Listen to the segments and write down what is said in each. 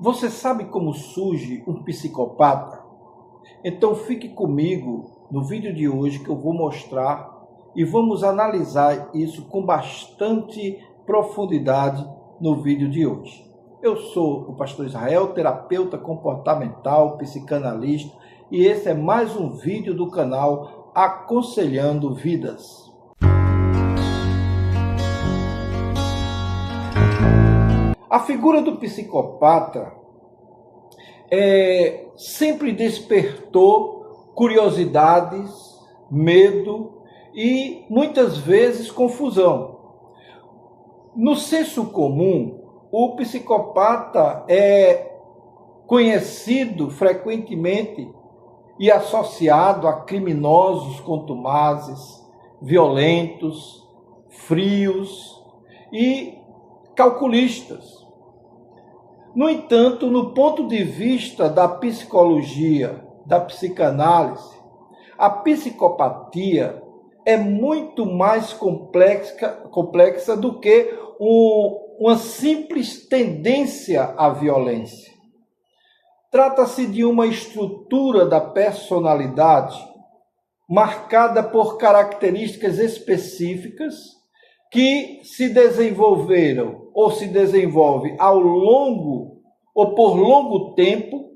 Você sabe como surge um psicopata? Então fique comigo no vídeo de hoje que eu vou mostrar e vamos analisar isso com bastante profundidade no vídeo de hoje. Eu sou o pastor Israel, terapeuta comportamental, psicanalista, e esse é mais um vídeo do canal Aconselhando Vidas. A figura do psicopata sempre despertou curiosidades, medo e muitas vezes confusão. No senso comum, o psicopata é conhecido frequentemente e associado a criminosos contumazes, violentos, frios e calculistas. No entanto, no ponto de vista da psicologia, da psicanálise, a psicopatia é muito mais complexa do que uma simples tendência à violência. Trata-se de uma estrutura da personalidade marcada por características específicas que se desenvolveram ou se desenvolve ao longo ou por longo tempo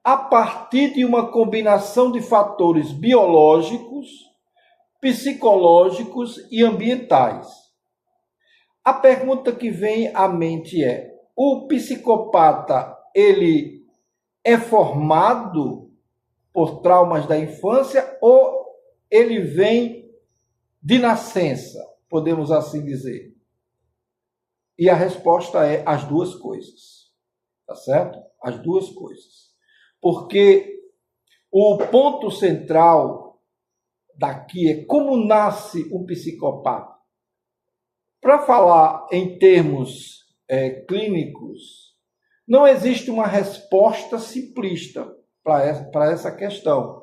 a partir de uma combinação de fatores biológicos, psicológicos e ambientais. A pergunta que vem à mente é: o psicopata, ele é formado por traumas da infância ou ele vem de nascença, podemos assim dizer? E a resposta é as duas coisas, tá certo? As duas coisas. Porque o ponto central daqui é como nasce um psicopata. Para falar em termos clínicos, não existe uma resposta simplista para essa questão.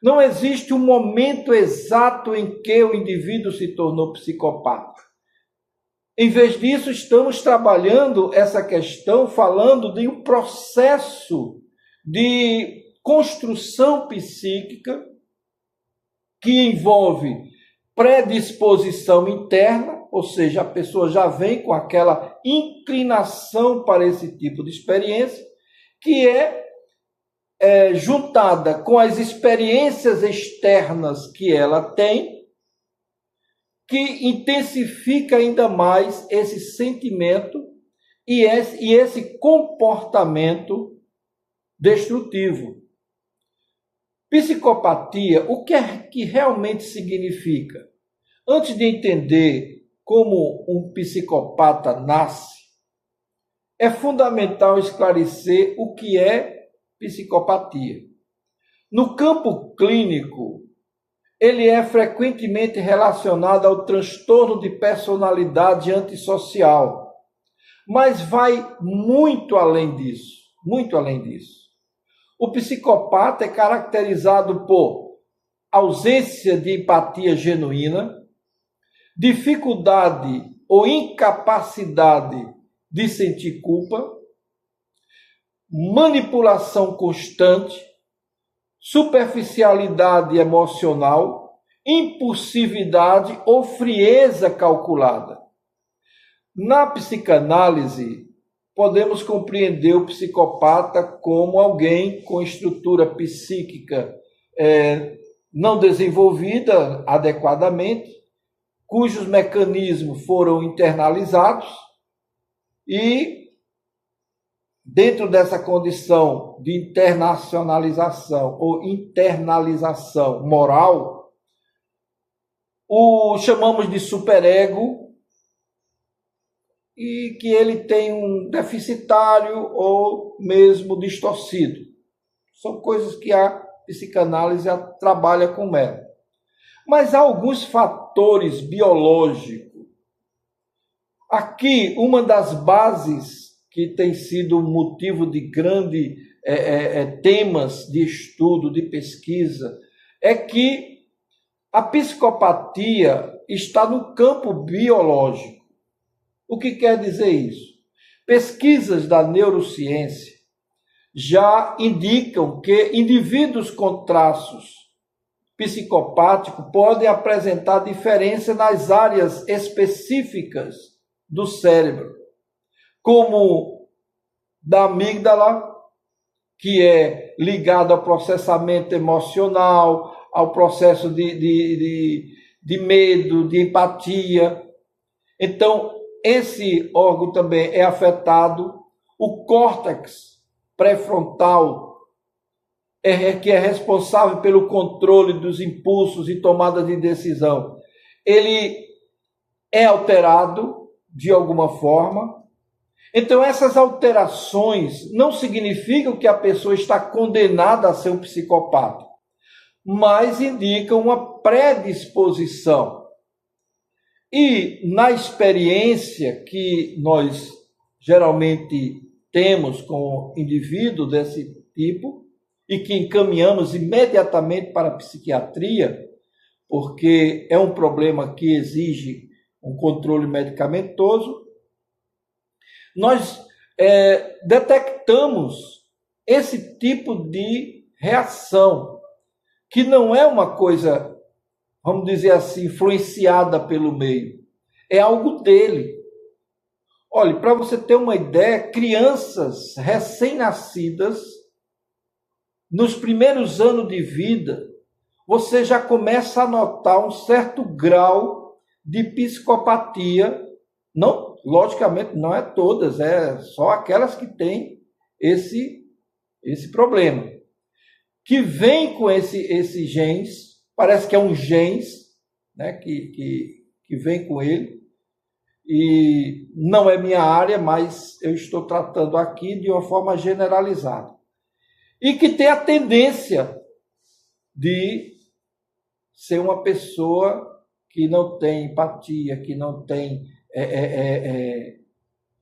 Não existe um momento exato em que o indivíduo se tornou psicopata. Em vez disso, estamos trabalhando essa questão falando de um processo de construção psíquica que envolve predisposição interna, ou seja, a pessoa já vem com aquela inclinação para esse tipo de experiência, que é juntada com as experiências externas que ela tem, que intensifica ainda mais esse sentimento e esse comportamento destrutivo. Psicopatia, o que é que realmente significa? Antes de entender como um psicopata nasce, é fundamental esclarecer o que é psicopatia. No campo clínico, ele é frequentemente relacionado ao transtorno de personalidade antissocial, mas vai muito além disso, muito além disso. O psicopata é caracterizado por ausência de empatia genuína, dificuldade ou incapacidade de sentir culpa, manipulação constante, superficialidade emocional, impulsividade ou frieza calculada. Na psicanálise, podemos compreender o psicopata como alguém com estrutura psíquica não desenvolvida adequadamente, cujos mecanismos foram internalizados e, dentro dessa condição de internacionalização ou internalização moral, o chamamos de superego, e que ele tem um deficitário ou mesmo distorcido. São coisas que a psicanálise trabalha com ela. Mas há alguns fatores biológicos. Aqui, uma das bases que tem sido motivo de grande temas de estudo, de pesquisa, é que a psicopatia está no campo biológico. O que quer dizer isso? Pesquisas da neurociência já indicam que indivíduos com traços psicopáticos podem apresentar diferença nas áreas específicas do cérebro, como da amígdala, que é ligado ao processamento emocional, ao processo de medo, de empatia. Então, esse órgão também é afetado. O córtex pré-frontal, que é responsável pelo controle dos impulsos e tomada de decisão, ele é alterado de alguma forma. Então, essas alterações não significam que a pessoa está condenada a ser um psicopata, mas indicam uma predisposição. E na experiência que nós geralmente temos com indivíduos desse tipo, e que encaminhamos imediatamente para a psiquiatria, porque é um problema que exige um controle medicamentoso, nós detectamos esse tipo de reação, que não é uma coisa, vamos dizer assim, influenciada pelo meio, é algo dele. Olha, para você ter uma ideia, crianças recém-nascidas, nos primeiros anos de vida, você já começa a notar um certo grau de psicopatia. Não, logicamente, não é todas, é só aquelas que têm esse problema. Que vem com esse genes, parece que é um genes, né, que vem com ele, e não é minha área, mas eu estou tratando aqui de uma forma generalizada. E que tem a tendência de ser uma pessoa que não tem empatia, que não tem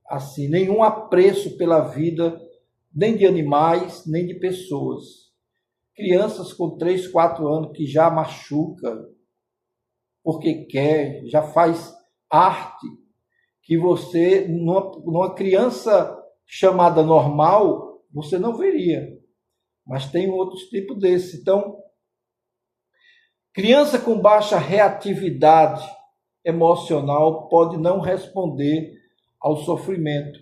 assim, nenhum apreço pela vida, nem de animais, nem de pessoas. Crianças com 3, 4 anos que já machuca porque quer, já faz arte, que você, numa criança chamada normal, você não veria. Mas tem outros tipos desse. Então, criança com baixa reatividade emocional pode não responder ao sofrimento,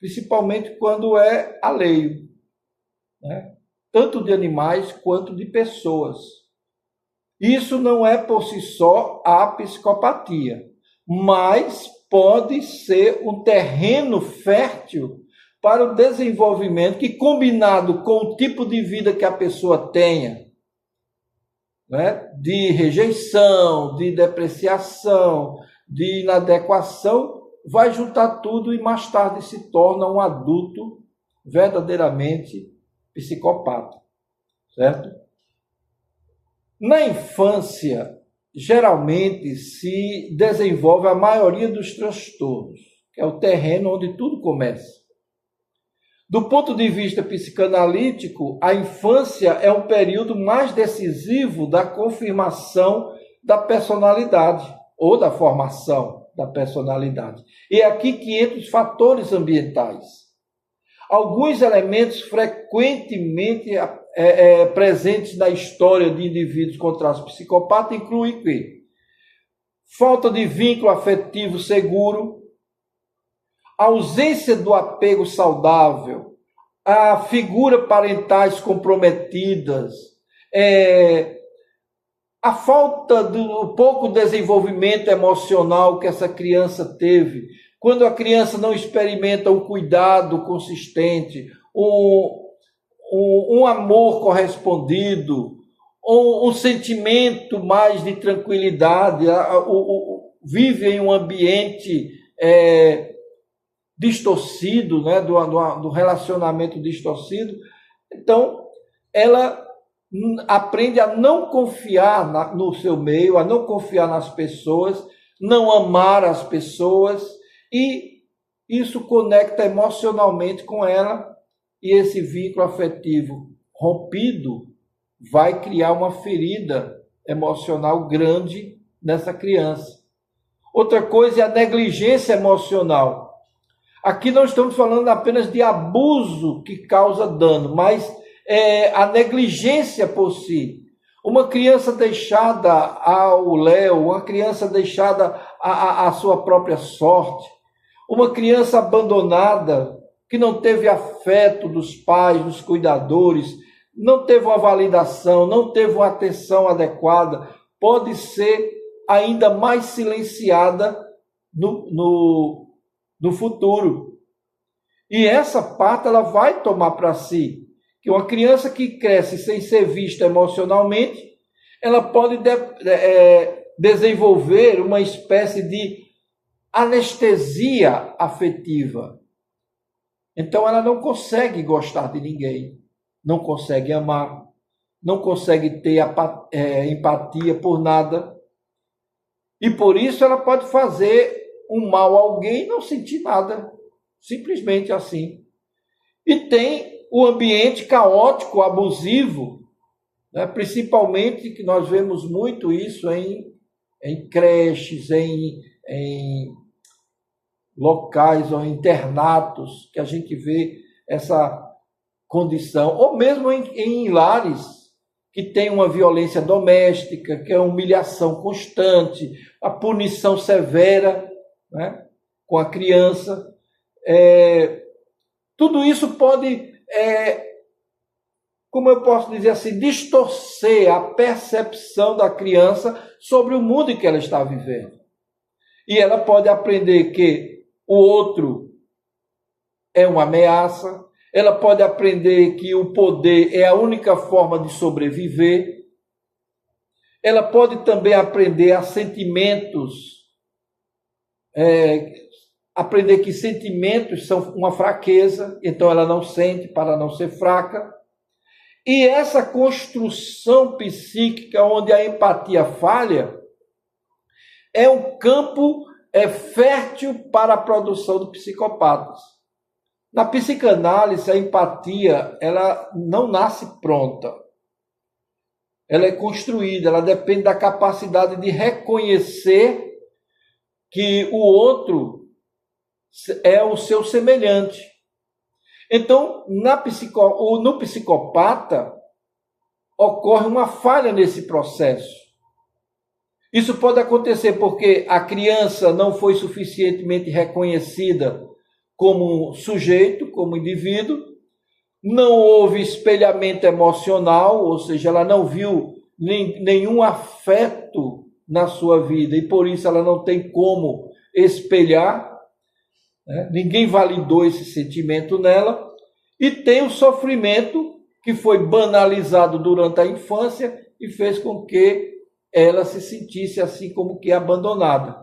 principalmente quando é alheio, né? Tanto de animais quanto de pessoas. Isso não é por si só a psicopatia, mas pode ser um terreno fértil para o desenvolvimento que, combinado com o tipo de vida que a pessoa tenha, né, de rejeição, de depreciação, de inadequação, vai juntar tudo e mais tarde se torna um adulto verdadeiramente psicopata, certo? Na infância, geralmente se desenvolve a maioria dos transtornos, que é o terreno onde tudo começa. Do ponto de vista psicanalítico, a infância é o período mais decisivo da confirmação da personalidade, ou da formação da personalidade. E é aqui que entram os fatores ambientais. Alguns elementos frequentemente presentes na história de indivíduos com traços psicopatas incluem que falta de vínculo afetivo seguro, ausência do apego saudável, a figura parentais comprometidas, a falta do pouco desenvolvimento emocional que essa criança teve, quando a criança não experimenta um cuidado consistente, um amor correspondido, um sentimento mais de tranquilidade, vive em um ambiente distorcido, né, do relacionamento distorcido. Então, ela aprende a não confiar no seu meio, a não confiar nas pessoas, não amar as pessoas, e isso conecta emocionalmente com ela, e esse vínculo afetivo rompido vai criar uma ferida emocional grande nessa criança. Outra coisa é a negligência emocional. Aqui não estamos falando apenas de abuso que causa dano, mas a negligência por si. Uma criança deixada ao léu, uma criança deixada à sua própria sorte, uma criança abandonada, que não teve afeto dos pais, dos cuidadores, não teve uma validação, não teve uma atenção adequada, pode ser ainda mais silenciada no futuro. E essa parte ela vai tomar para si. Que uma criança que cresce sem ser vista emocionalmente, ela pode desenvolver uma espécie de anestesia afetiva. Então ela não consegue gostar de ninguém, não consegue amar, não consegue ter empatia por nada. E por isso ela pode fazer um mal a alguém e não sentir nada, simplesmente assim. E tem o ambiente caótico, abusivo, né? Principalmente que nós vemos muito isso em creches, em locais ou internatos, que a gente vê essa condição, ou mesmo em lares que tem uma violência doméstica, que é uma humilhação constante, a punição severa, né, com a criança. Tudo isso pode, como eu posso dizer assim, distorcer a percepção da criança sobre o mundo em que ela está vivendo. E ela pode aprender que o outro é uma ameaça, ela pode aprender que o poder é a única forma de sobreviver, ela pode também aprender a sentimentos, aprender que sentimentos são uma fraqueza, então ela não sente para não ser fraca. E essa construção psíquica onde a empatia falha é um campo fértil para a produção de psicopatas. Na psicanálise, a empatia ela não nasce pronta. Ela é construída, ela depende da capacidade de reconhecer que o outro é o seu semelhante. Então, no psicopata, ocorre uma falha nesse processo. Isso pode acontecer porque a criança não foi suficientemente reconhecida como sujeito, como indivíduo, não houve espelhamento emocional, ou seja, ela não viu nenhum afeto na sua vida e por isso ela não tem como espelhar, né? Ninguém validou esse sentimento nela, e tem o sofrimento que foi banalizado durante a infância e fez com que ela se sentisse assim como que abandonada.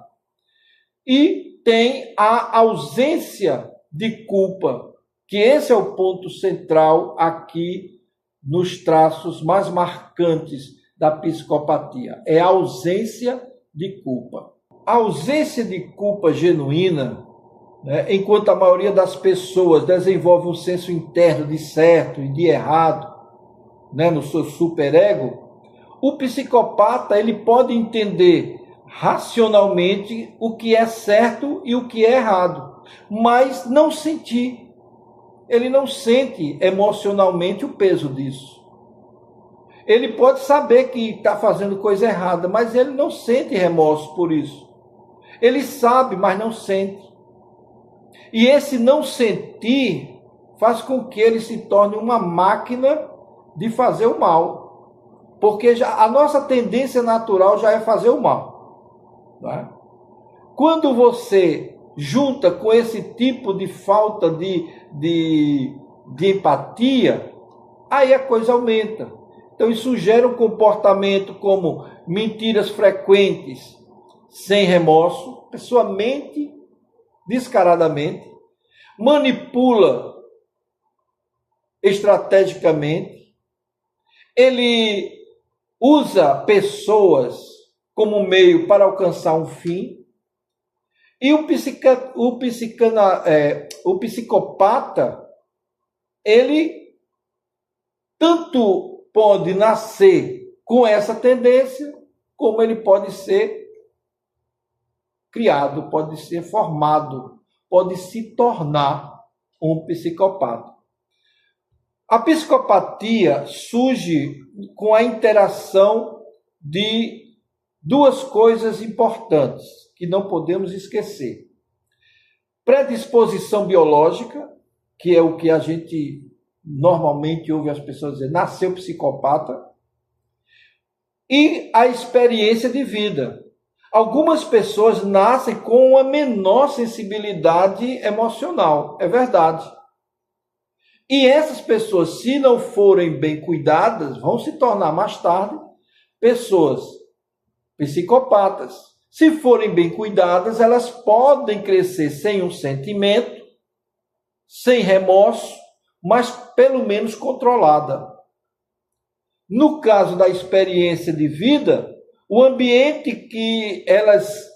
E tem a ausência de culpa, que esse é o ponto central aqui nos traços mais marcantes da psicopatia, é a ausência de culpa. A ausência de culpa genuína, né, enquanto a maioria das pessoas desenvolve um senso interno de certo e de errado, né, no seu superego, o psicopata ele pode entender racionalmente o que é certo e o que é errado, mas não sentir. Ele não sente emocionalmente o peso disso. Ele pode saber que está fazendo coisa errada, mas ele não sente remorso por isso. Ele sabe, mas não sente. E esse não sentir faz com que ele se torne uma máquina de fazer o mal. Porque a nossa tendência natural já é fazer o mal. Não é? Quando você junta com esse tipo de falta de empatia, aí a coisa aumenta. Então isso gera um comportamento como mentiras frequentes, sem remorso, a pessoa mente descaradamente, manipula estrategicamente, ele usa pessoas como meio para alcançar um fim, e o psicopata, ele tanto pode nascer com essa tendência, como ele pode ser criado, pode ser formado pode se tornar um psicopata. A psicopatia surge com a interação de duas coisas importantes que não podemos esquecer. Predisposição biológica, que é o que a gente normalmente ouve as pessoas dizer, nasceu psicopata, e a experiência de vida. Algumas pessoas nascem com uma menor sensibilidade emocional, é verdade. E essas pessoas, se não forem bem cuidadas, vão se tornar mais tarde pessoas psicopatas. Se forem bem cuidadas, elas podem crescer sem um sentimento, sem remorso, mas pelo menos controlada. No caso da experiência de vida, o ambiente que elas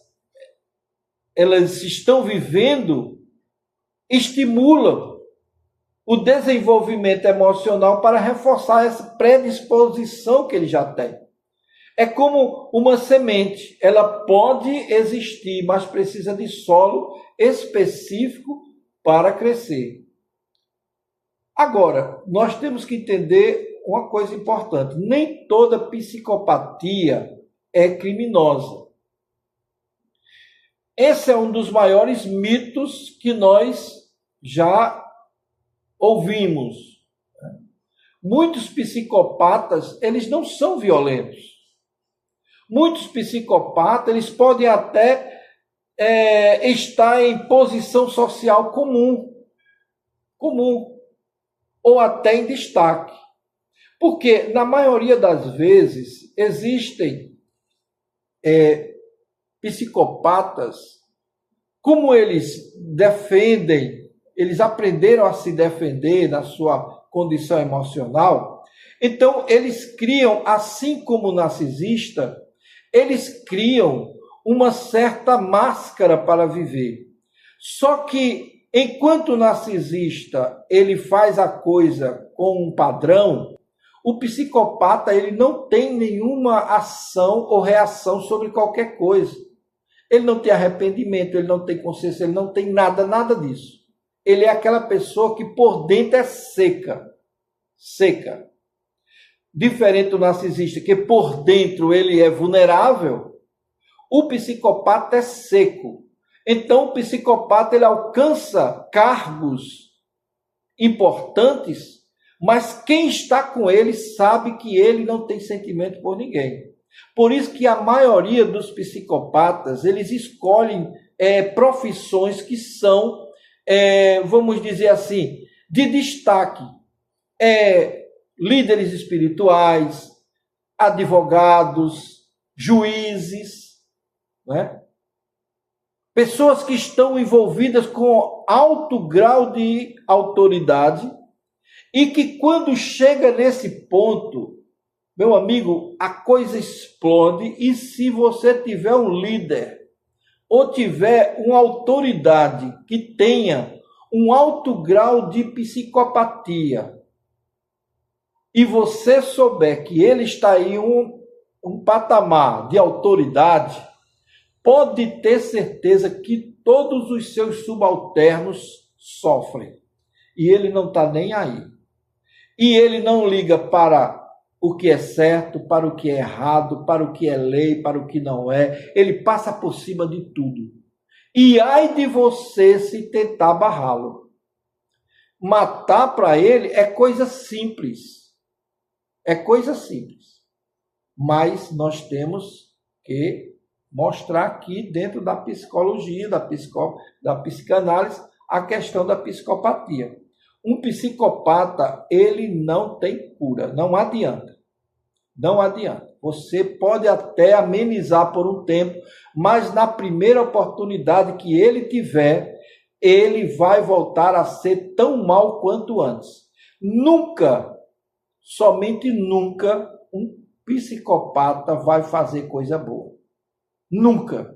estão vivendo estimula o desenvolvimento emocional para reforçar essa predisposição que ele já tem. É como uma semente, ela pode existir, mas precisa de solo específico para crescer. Agora, nós temos que entender uma coisa importante: nem toda psicopatia é criminosa. Esse é um dos maiores mitos que nós já ouvimos. Muitos psicopatas, eles não são violentos. Muitos psicopatas, eles podem até estar em posição social comum, ou até em destaque. Porque, na maioria das vezes, existem psicopatas, como eles defendem, eles aprenderam a se defender na sua condição emocional, então eles criam, assim como o narcisista, eles criam uma certa máscara para viver. Só que, enquanto o narcisista ele faz a coisa com um padrão, o psicopata ele não tem nenhuma ação ou reação sobre qualquer coisa. Ele não tem arrependimento, ele não tem consciência, ele não tem nada disso. Ele é aquela pessoa que por dentro é seca. Diferente do narcisista, que por dentro ele é vulnerável, o psicopata é seco. Então o psicopata ele alcança cargos importantes, mas quem está com ele sabe que ele não tem sentimento por ninguém. Por isso que a maioria dos psicopatas, eles escolhem profissões que são, vamos dizer assim, de destaque. Líderes espirituais, advogados, juízes, né? Pessoas que estão envolvidas com alto grau de autoridade e que quando chega nesse ponto, meu amigo, a coisa explode. E se você tiver um líder ou tiver uma autoridade que tenha um alto grau de psicopatia e você souber que ele está em um patamar de autoridade, pode ter certeza que todos os seus subalternos sofrem. E ele não está nem aí. E ele não liga para o que é certo, para o que é errado, para o que é lei, para o que não é. Ele passa por cima de tudo. E ai de você se tentar barrá-lo. Matar para ele é coisa simples. É coisa simples. Mas nós temos que mostrar aqui dentro da psicologia, da psicanálise, a questão da psicopatia. Um psicopata, ele não tem cura, não adianta. Não adianta. Você pode até amenizar por um tempo, mas na primeira oportunidade que ele tiver, ele vai voltar a ser tão mal quanto antes. Nunca, somente nunca, um psicopata vai fazer coisa boa. Nunca.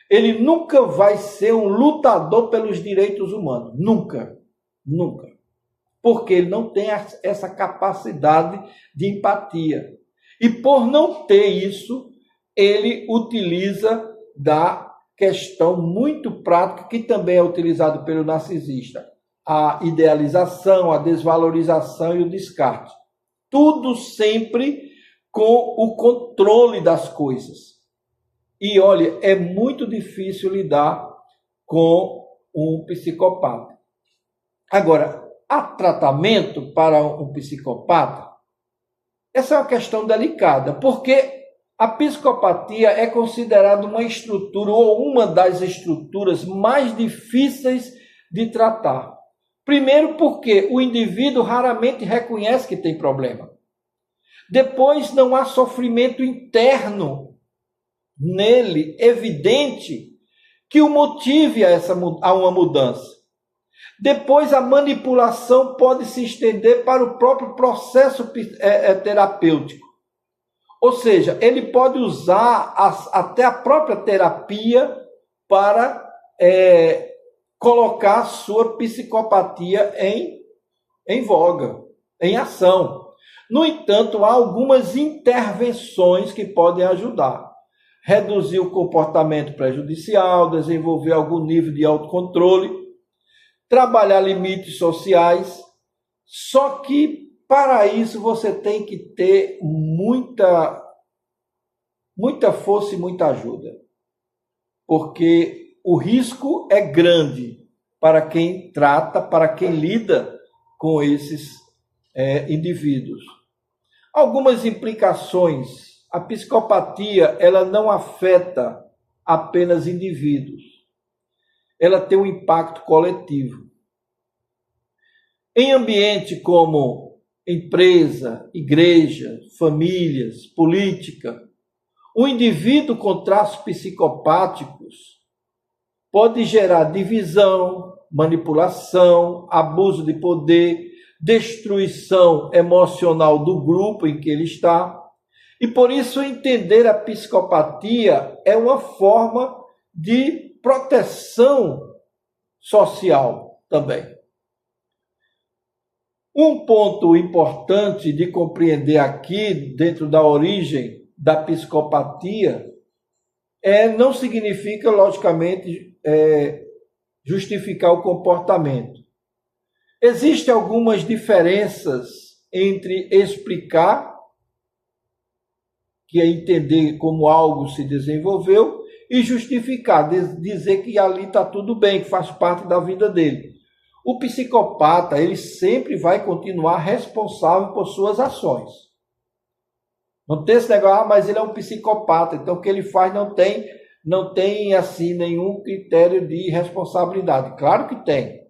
Ele nunca vai ser um lutador pelos direitos humanos. Nunca. Porque ele não tem essa capacidade de empatia. E por não ter isso, ele utiliza da questão muito prática que também é utilizado pelo narcisista: a idealização, a desvalorização e o descarte. Tudo sempre com o controle das coisas. E olha, é muito difícil lidar com um psicopata. Agora, há tratamento para um psicopata? Essa é uma questão delicada, porque a psicopatia é considerada uma estrutura ou uma das estruturas mais difíceis de tratar. Primeiro, porque o indivíduo raramente reconhece que tem problema. Depois, não há sofrimento interno nele evidente que o motive a uma mudança. Depois, a manipulação pode se estender para o próprio processo terapêutico. Ou seja, ele pode usar até a própria terapia para colocar a sua psicopatia em voga, em ação. No entanto, há algumas intervenções que podem ajudar. Reduzir o comportamento prejudicial, desenvolver algum nível de autocontrole, trabalhar limites sociais. Só que, para isso, você tem que ter muita força e muita ajuda. Porque o risco é grande para quem trata, para quem lida com esses indivíduos. Algumas implicações. A psicopatia, ela não afeta apenas indivíduos. Ela tem um impacto coletivo. Em ambiente como empresa, igreja, famílias, política, o indivíduo com traços psicopáticos pode gerar divisão, manipulação, abuso de poder, destruição emocional do grupo em que ele está. E por isso entender a psicopatia é uma forma de proteção social também. Um ponto importante de compreender aqui, dentro da origem da psicopatia, não significa, logicamente, justificar o comportamento. Existem algumas diferenças entre explicar, que é entender como algo se desenvolveu, e justificar, dizer que ali está tudo bem, que faz parte da vida dele. O psicopata, ele sempre vai continuar responsável por suas ações. Não tem esse negócio, mas ele é um psicopata, então o que ele faz não tem assim nenhum critério de responsabilidade. Claro que tem.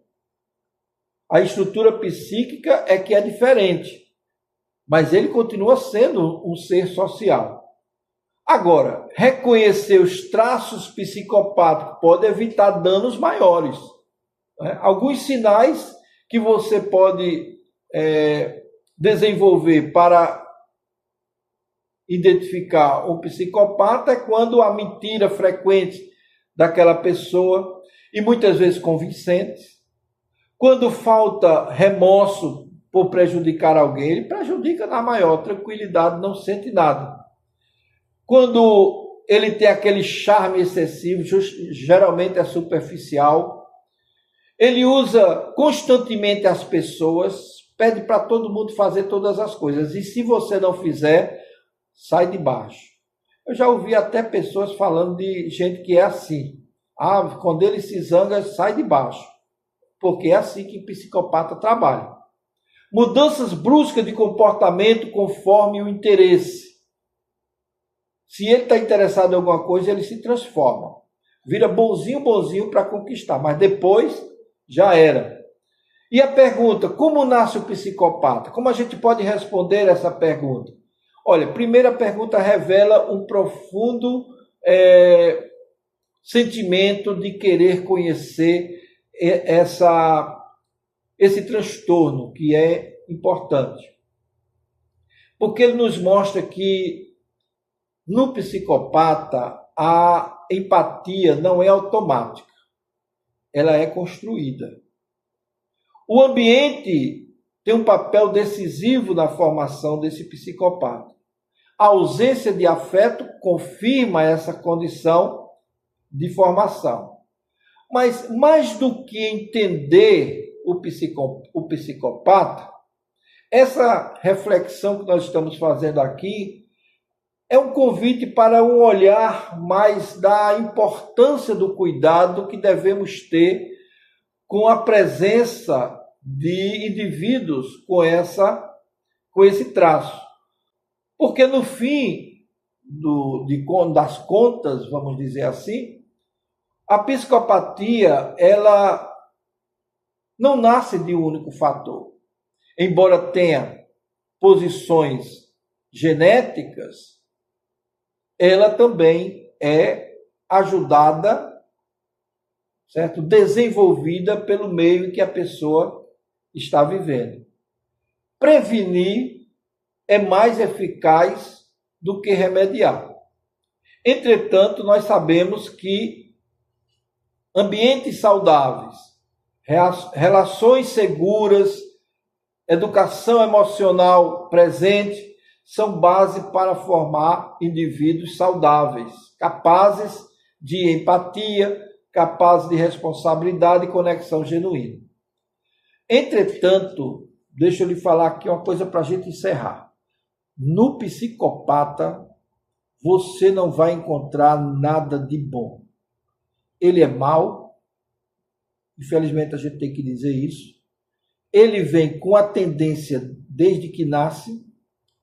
A estrutura psíquica é que é diferente, mas ele continua sendo um ser social. Agora, reconhecer os traços psicopáticos pode evitar danos maiores. Alguns sinais que você pode desenvolver para identificar um psicopata é quando a mentira frequente daquela pessoa, e muitas vezes convincente, quando falta remorso por prejudicar alguém, ele prejudica na maior tranquilidade, não sente nada. Quando ele tem aquele charme excessivo, geralmente é superficial, ele usa constantemente as pessoas, pede para todo mundo fazer todas as coisas, e se você não fizer, sai de baixo. Eu já ouvi até pessoas falando de gente que é assim. Quando ele se zanga, sai de baixo. Porque é assim que o psicopata trabalha. Mudanças bruscas de comportamento conforme o interesse. Se ele está interessado em alguma coisa, ele se transforma. Vira bonzinho para conquistar, mas depois já era. E a pergunta, como nasce o psicopata? Como a gente pode responder essa pergunta? Olha, a primeira pergunta revela um profundo sentimento de querer conhecer esse transtorno, que é importante. Porque ele nos mostra que no psicopata a empatia não é automática, ela é construída. O ambiente tem um papel decisivo na formação desse psicopata. A ausência de afeto confirma essa condição de formação. Mas mais do que entender o psicopata, essa reflexão que nós estamos fazendo aqui é um convite para um olhar mais da importância do cuidado que devemos ter com a presença de indivíduos com esse traço. Porque no fim das contas, vamos dizer assim, a psicopatia, ela não nasce de um único fator. Embora tenha posições genéticas, ela também é ajudada, certo? Desenvolvida pelo meio em que a pessoa está vivendo. Prevenir é mais eficaz do que remediar. Entretanto, nós sabemos que ambientes saudáveis, relações seguras, educação emocional presente, são base para formar indivíduos saudáveis, capazes de empatia, capazes de responsabilidade e conexão genuína. Entretanto, deixa eu lhe falar aqui uma coisa para a gente encerrar. No psicopata, você não vai encontrar nada de bom. Ele é mau, infelizmente a gente tem que dizer isso. Ele vem com a tendência desde que nasce,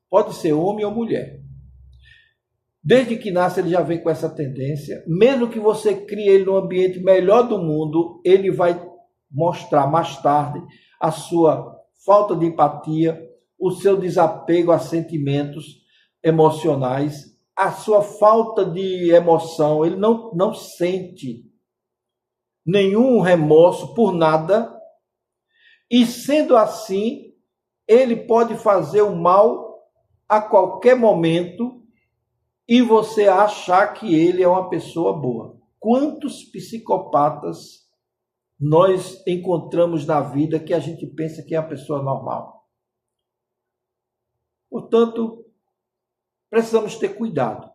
pode ser homem ou mulher. Desde que nasce ele já vem com essa tendência. Mesmo que você crie ele no ambiente melhor do mundo, ele vai mostrar mais tarde a sua falta de empatia, o seu desapego a sentimentos emocionais, a sua falta de emoção. Ele não sente nenhum remorso por nada. E sendo assim, ele pode fazer o mal a qualquer momento e você achar que ele é uma pessoa boa. Quantos psicopatas nós encontramos na vida que a gente pensa que é uma pessoa normal? Portanto, precisamos ter cuidado.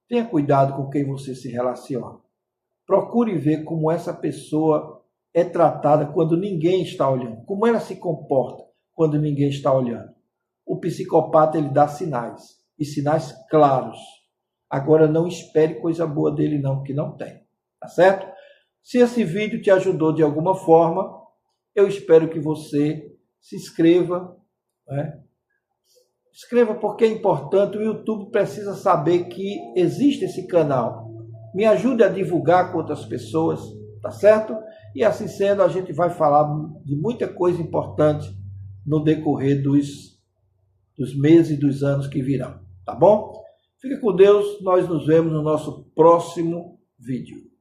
Tenha cuidado com quem você se relaciona. Procure ver como essa pessoa é tratada quando ninguém está olhando. Como ela se comporta quando ninguém está olhando. O psicopata, ele dá sinais. E sinais claros. Agora não espere coisa boa dele não, porque não tem. Tá certo? Se esse vídeo te ajudou de alguma forma, eu espero que você se inscreva. Né? Inscreva porque é importante. O YouTube precisa saber que existe esse canal. Me ajude a divulgar com outras pessoas. Tá certo? E assim sendo, a gente vai falar de muita coisa importante no decorrer dos meses e dos anos que virão. Tá bom? Fique com Deus. Nós nos vemos no nosso próximo vídeo.